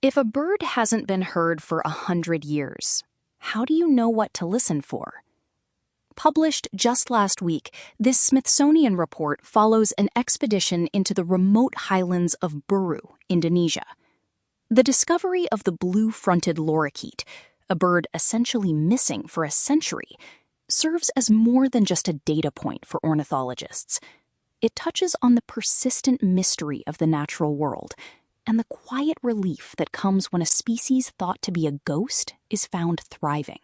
If a bird hasn't been heard for 100 years, how do you know what to listen for? Published just last week, this Smithsonian report follows an expedition into the remote highlands of Buru, Indonesia. The discovery of the blue-fronted lorikeet, a bird essentially missing for a century, serves as more than just a data point for ornithologists. It touches on the persistent mystery of the natural world and the quiet relief that comes when a species thought to be a ghost is found thriving.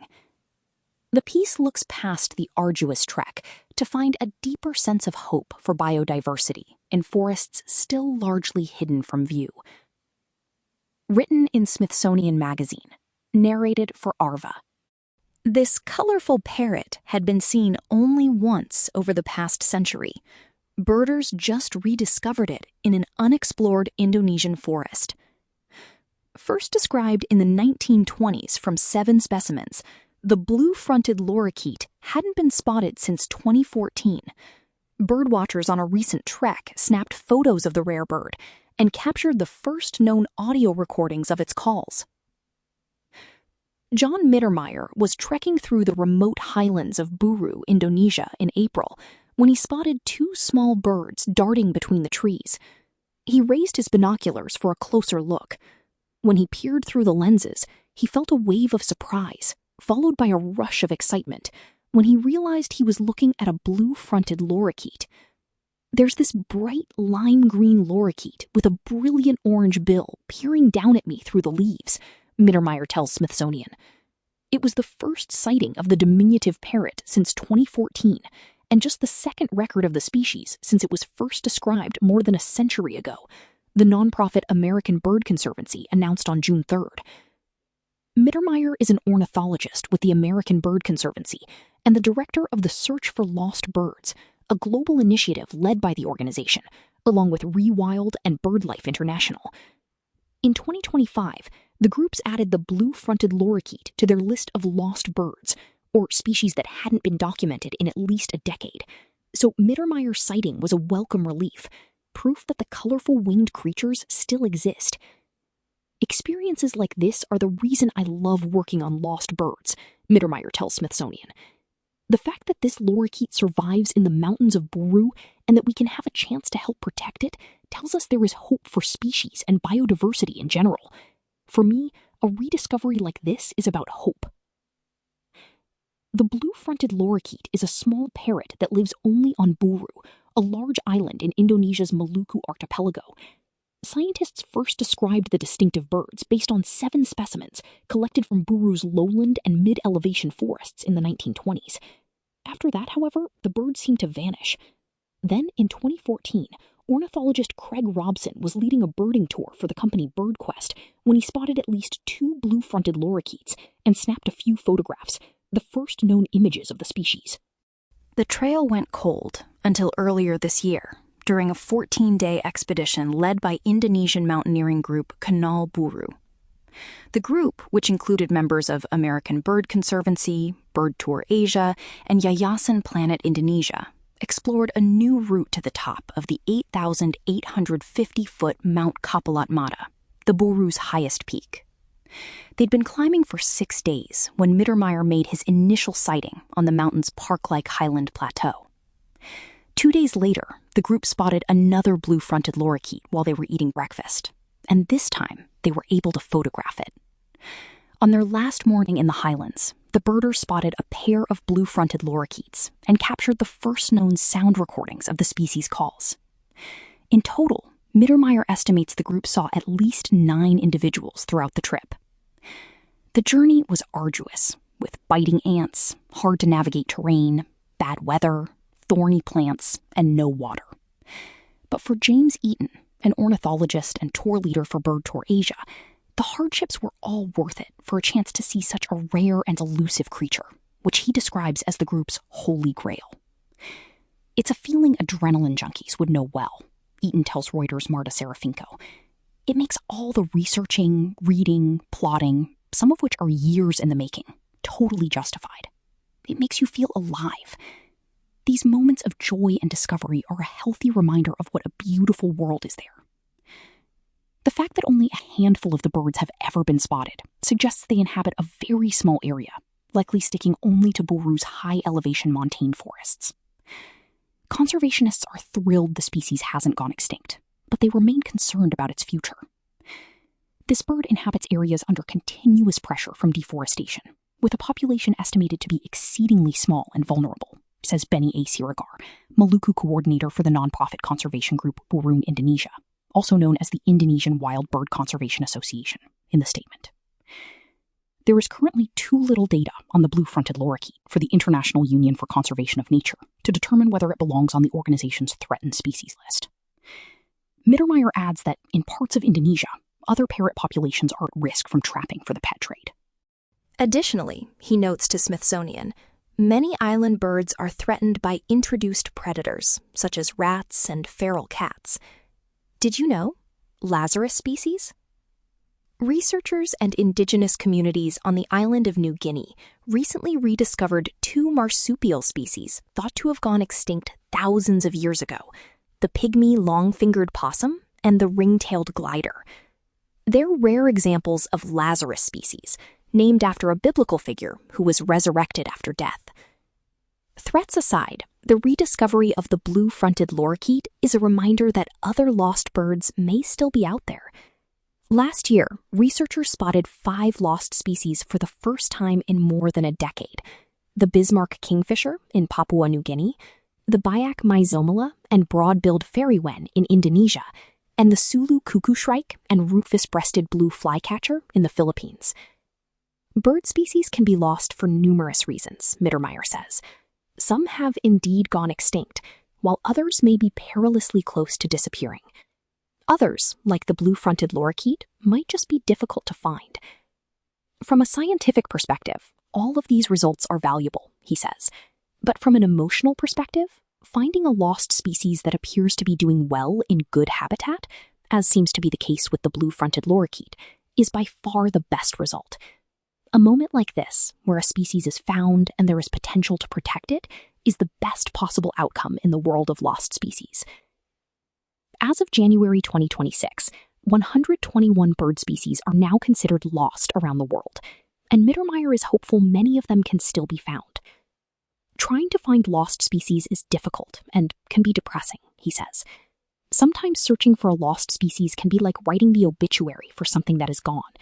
The piece looks past the arduous trek to find a deeper sense of hope for biodiversity in forests still largely hidden from view. Written in Smithsonian magazine, narrated for Arva. This colorful parrot had been seen only once over the past century. Birders just rediscovered it in an unexplored Indonesian forest. First described in the 1920s from 7 specimens, the blue-fronted lorikeet hadn't been spotted since 2014. Birdwatchers on a recent trek snapped photos of the rare bird and captured the first known audio recordings of its calls. John Mittermeier was trekking through the remote highlands of Buru, Indonesia in April when he spotted 2 small birds darting between the trees. He raised his binoculars for a closer look. When he peered through the lenses, he felt a wave of surprise, followed by a rush of excitement, when he realized he was looking at a blue-fronted lorikeet. There's this bright lime-green lorikeet with a brilliant orange bill peering down at me through the leaves, Mittermeier tells Smithsonian. It was the first sighting of the diminutive parrot since 2014, and just the second record of the species since it was first described more than a century ago, the nonprofit American Bird Conservancy announced on June 3rd. Mittermeier is an ornithologist with the American Bird Conservancy and the director of the Search for Lost Birds, a global initiative led by the organization, along with Rewild and BirdLife International. In 2025, the groups added the blue-fronted lorikeet to their list of lost birds, or species that hadn't been documented in at least a decade. So Mittermeier's sighting was a welcome relief, proof that the colorful winged creatures still exist. Experiences like this are the reason I love working on lost birds, Mittermeier tells Smithsonian. The fact that this lorikeet survives in the mountains of Buru and that we can have a chance to help protect it tells us there is hope for species and biodiversity in general. For me, a rediscovery like this is about hope. The blue-fronted lorikeet is a small parrot that lives only on Buru, a large island in Indonesia's Maluku archipelago. Scientists first described the distinctive birds based on 7 specimens collected from Buru's lowland and mid-elevation forests in the 1920s. After that, however, the birds seemed to vanish. Then, in 2014, ornithologist Craig Robson was leading a birding tour for the company BirdQuest when he spotted at least 2 blue-fronted lorikeets and snapped a few photographs, the first known images of the species. The trail went cold until earlier this year, during a 14-day expedition led by Indonesian mountaineering group Kenal Buru. The group, which included members of American Bird Conservancy, Bird Tour Asia, and Yayasan Planet Indonesia, explored a new route to the top of the 8,850-foot Mount Kapulot Mata, the Buru's highest peak. They'd been climbing for 6 days when Mittermeier made his initial sighting on the mountain's park-like highland plateau. 2 days later, the group spotted another blue-fronted lorikeet while they were eating breakfast, and this time they were able to photograph it. On their last morning in the highlands, the birders spotted a pair of blue-fronted lorikeets and captured the first known sound recordings of the species' calls. In total, Mittermeier estimates the group saw at least 9 individuals throughout the trip. The journey was arduous, with biting ants, hard-to-navigate terrain, bad weather, thorny plants, and no water. But for James Eaton, an ornithologist and tour leader for Bird Tour Asia, the hardships were all worth it for a chance to see such a rare and elusive creature, which he describes as the group's holy grail. It's a feeling adrenaline junkies would know well, Eaton tells Reuters' Marta Serafinko. It makes all the researching, reading, plotting, some of which are years in the making, totally justified. It makes you feel alive. These moments of joy and discovery are a healthy reminder of what a beautiful world is there. The fact that only a handful of the birds have ever been spotted suggests they inhabit a very small area, likely sticking only to Buru's high-elevation montane forests. Conservationists are thrilled the species hasn't gone extinct, but they remain concerned about its future. This bird inhabits areas under continuous pressure from deforestation, with a population estimated to be exceedingly small and vulnerable, says Benny A. Sirigar, Maluku coordinator for the nonprofit conservation group Buru, Indonesia, also known as the Indonesian Wild Bird Conservation Association, in the statement. There is currently too little data on the blue-fronted lorikeet for the International Union for Conservation of Nature to determine whether it belongs on the organization's threatened species list. Mittermeier adds that in parts of Indonesia, other parrot populations are at risk from trapping for the pet trade. Additionally, he notes to Smithsonian, many island birds are threatened by introduced predators, such as rats and feral cats. Did you know? Lazarus species? Researchers and indigenous communities on the island of New Guinea recently rediscovered two marsupial species thought to have gone extinct thousands of years ago, the pygmy long-fingered possum and the ring-tailed glider. They're rare examples of Lazarus species, named after a biblical figure who was resurrected after death. Threats aside, the rediscovery of the blue-fronted lorikeet is a reminder that other lost birds may still be out there. Last year, researchers spotted 5 lost species for the first time in more than a decade: the Bismarck kingfisher in Papua New Guinea, the Biak myzomala and broad-billed fairy wren in Indonesia, and the Sulu cuckoo shrike and rufous-breasted blue flycatcher in the Philippines. Bird species can be lost for numerous reasons, Mittermeier says. Some have indeed gone extinct, while others may be perilously close to disappearing. Others, like the blue-fronted lorikeet, might just be difficult to find. From a scientific perspective, all of these results are valuable, he says. But from an emotional perspective, finding a lost species that appears to be doing well in good habitat, as seems to be the case with the blue-fronted lorikeet, is by far the best result. A moment like this, where a species is found and there is potential to protect it, is the best possible outcome in the world of lost species. As of January 2026, 121 bird species are now considered lost around the world, and Mittermeier is hopeful many of them can still be found. Trying to find lost species is difficult and can be depressing, he says. Sometimes searching for a lost species can be like writing the obituary for something that is gone.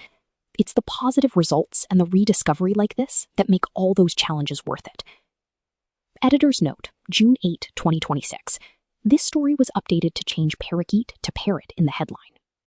It's the positive results and the rediscovery like this that make all those challenges worth it. Editor's note, June 8, 2026. This story was updated to change parakeet to parrot in the headline.